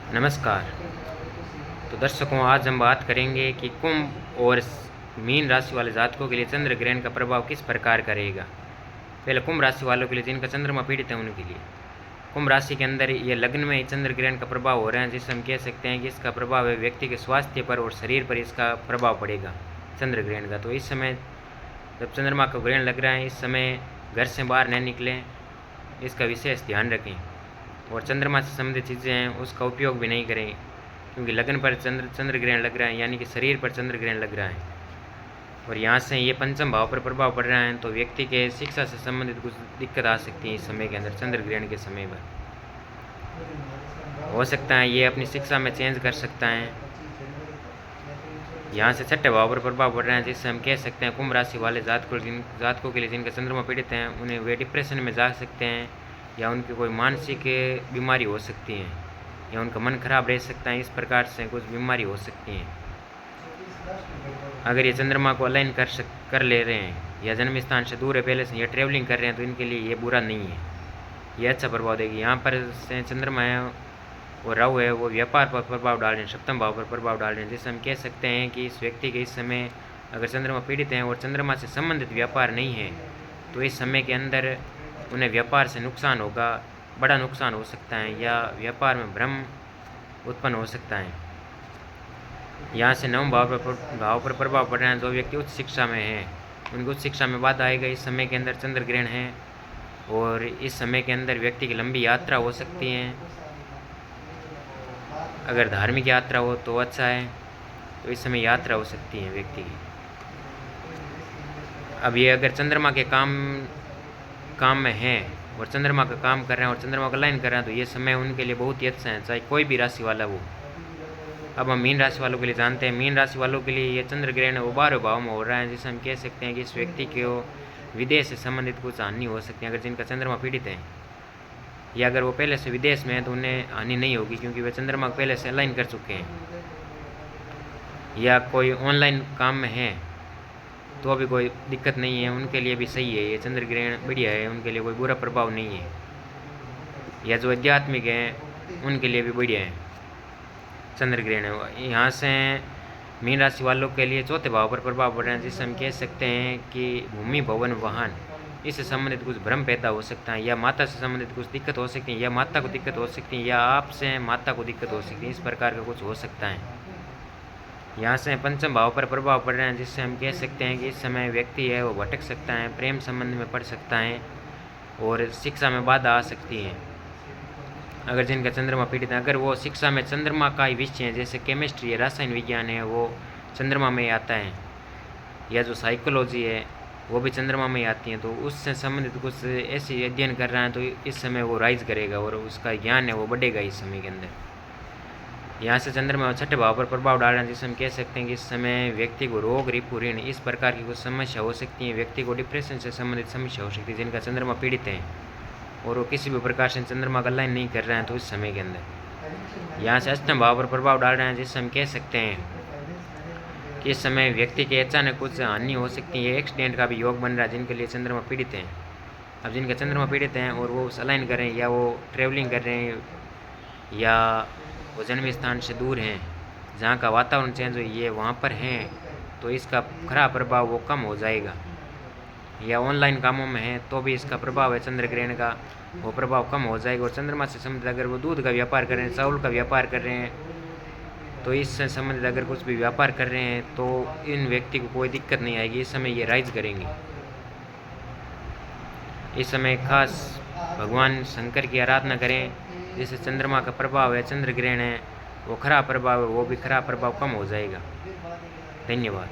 नमस्कार। तो दर्शकों, आज हम बात करेंगे कि कुंभ और मीन राशि वाले जातकों के लिए चंद्र ग्रहण का प्रभाव किस प्रकार का रहेगा। पहले कुंभ राशि वालों के लिए, जिनका चंद्रमा पीड़ित है, उनके लिए कुंभ राशि के अंदर ये लग्न में ही चंद्र ग्रहण का प्रभाव हो रहा है, जिससे हम कह सकते हैं कि इसका प्रभाव है व्यक्ति के स्वास्थ्य पर और शरीर पर इसका प्रभाव पड़ेगा चंद्र ग्रहण का। तो इस समय जब चंद्रमा का ग्रहण लग रहा है, इस समय घर से बाहर न निकलें, इसका विशेष ध्यान रखें। और चंद्रमा से संबंधित चीज़ें हैं उसका उपयोग भी नहीं करें, क्योंकि लगन पर चंद्र ग्रहण लग रहा है, यानी कि शरीर पर चंद्र ग्रहण लग रहा है। और यहाँ से ये पंचम भाव पर प्रभाव पड़ रहा है, तो व्यक्ति के शिक्षा से संबंधित कुछ दिक्कत आ सकती है इस समय के अंदर, चंद्र ग्रहण के समय पर। हो सकता है ये अपनी शिक्षा में चेंज कर सकता है। यहाँ से छठे भाव पर प्रभाव पड़ रहा है, जिससे हम कह सकते हैं कुंभ राशि वाले जातकों के लिए, जिनका चंद्रमा पीड़ित हैं, उन्हें वे डिप्रेशन में जा सकते हैं, या उनकी कोई मानसिक बीमारी हो सकती है, या उनका मन खराब रह सकता है। इस प्रकार से कुछ बीमारी हो सकती है। अगर ये चंद्रमा को अलाइन कर ले रहे हैं, या जन्म स्थान से दूर है पहले से, या ट्रेवलिंग कर रहे हैं, तो इनके लिए ये बुरा नहीं है, ये अच्छा प्रभाव देगी। यहाँ पर से चंद्रमा है और राहु है, वो व्यापार पर प्रभाव डाल रहे हैं, सप्तम भाव पर प्रभाव डाल रहे हैं, जिससे हम कह सकते हैं कि इस व्यक्ति के इस समय अगर चंद्रमा पीड़ित हैं और चंद्रमा से संबंधित व्यापार नहीं है, तो इस समय के अंदर उन्हें व्यापार से नुकसान होगा, बड़ा नुकसान हो सकता है, या व्यापार में भ्रम उत्पन्न हो सकता है। यहाँ से नवम भाव पर प्रभाव पड़ रहा है। जो व्यक्ति उच्च शिक्षा में है, उनकी उच्च शिक्षा में बाधा आएगा इस समय के अंदर चंद्र ग्रहण है। और इस समय के अंदर व्यक्ति की लंबी यात्रा हो सकती है। अगर धार्मिक यात्रा हो तो अच्छा है, तो इस समय यात्रा हो सकती है व्यक्ति की। अब ये अगर चंद्रमा के काम में है और चंद्रमा का काम कर रहे हैं और चंद्रमा का लाइन कर रहे हैं, तो ये समय उनके लिए बहुत ही अच्छा है, चाहे कोई भी राशि वाला हो। अब हम मीन राशि वालों के लिए जानते हैं। मीन राशि वालों के लिए ये चंद्र ग्रहण 12वें भाव में हो रहा है, जिससे हम कह सकते हैं कि इस व्यक्ति को विदेश से संबंधित कुछ हानि हो सकती है। अगर जिनका चंद्रमा पीड़ित है, या अगर वो पहले से विदेश में है, तो उन्हें हानि नहीं होगी, क्योंकि वे चंद्रमा पहले से अलाइन कर चुके हैं। या कोई ऑनलाइन काम में है तो अभी कोई दिक्कत नहीं है, उनके लिए भी सही है, ये चंद्र ग्रहण बढ़िया है, उनके लिए कोई बुरा प्रभाव नहीं है। या जो आध्यात्मिक हैं उनके लिए भी बढ़िया है चंद्र ग्रहण है। यहाँ से मीन राशि वालों के लिए चौथे भाव पर प्रभाव पड़ रहे हैं, जिससे हम कह सकते हैं कि भूमि भवन वाहन, इससे संबंधित कुछ भ्रम पैदा हो सकता है, या माता से संबंधित कुछ दिक्कत हो सकती है, या माता को दिक्कत हो सकती है, या आपसे माता को दिक्कत हो सकती है। इस प्रकार का कुछ हो सकता है। यहाँ से पंचम भाव पर प्रभाव पड़ रहे हैं, जिससे हम कह सकते हैं कि इस समय व्यक्ति है वो भटक सकता है, प्रेम संबंध में पड़ सकता है, और शिक्षा में बाधा आ सकती है। अगर जिनका चंद्रमा पीड़ित है, अगर वो शिक्षा में चंद्रमा का ही विषय है, जैसे केमिस्ट्री है, रसायन विज्ञान है, वो चंद्रमा में आता है, या जो साइकोलॉजी है वो भी चंद्रमा में आती है, तो उससे संबंधित कुछ ऐसे अध्ययन कर रहा है, तो इस समय वो राइज करेगा और उसका ज्ञान है वो बढ़ेगा इस समय के अंदर। यहाँ से चंद्रमा छठे भाव पर प्रभाव डाल रहे हैं, जिससे हम कह सकते हैं कि इस समय व्यक्ति को रोग, रिपु, ऋण, इस प्रकार की कुछ समस्या हो सकती है। व्यक्ति को डिप्रेशन से संबंधित समस्या हो सकती है, जिनका चंद्रमा पीड़ित है और वो किसी भी प्रकार से चंद्रमा का लाइन नहीं कर रहे हैं, तो इस समय के अंदर यहाँ से अष्टम भाव पर प्रभाव डाल रहे हैं, जिससे हम कह सकते हैं कि इस समय व्यक्ति के अचानक कुछ हानि हो सकती है। एक्सीडेंट का भी योग बन रहा है जिनके लिए चंद्रमा पीड़ित हैं। अब जिनका चंद्रमा पीड़ित हैं और वो अलाइन कर रहे हैं, या वो ट्रेवलिंग कर रहे हैं, या वो जन्म स्थान से दूर हैं, जहाँ का वातावरण चेंज हुई है वहाँ पर हैं, तो इसका खराब प्रभाव वो कम हो जाएगा। या ऑनलाइन कामों में है तो भी इसका प्रभाव है चंद्र ग्रहण का, वो प्रभाव कम हो जाएगा। और चंद्रमा से संबंधित अगर वो दूध का व्यापार कर रहे हैं, चावल का व्यापार कर रहे हैं, तो इससे संबंधित अगर कुछ भी व्यापार कर रहे हैं, तो इन व्यक्ति को कोई दिक्कत नहीं आएगी। इस समय ये राइज करेंगे। इस समय खास भगवान शंकर की आराधना करें, जिससे चंद्रमा का प्रभाव है, चंद्र ग्रहण है, वो खराब प्रभाव है, वो भी खराब प्रभाव कम हो जाएगा। धन्यवाद।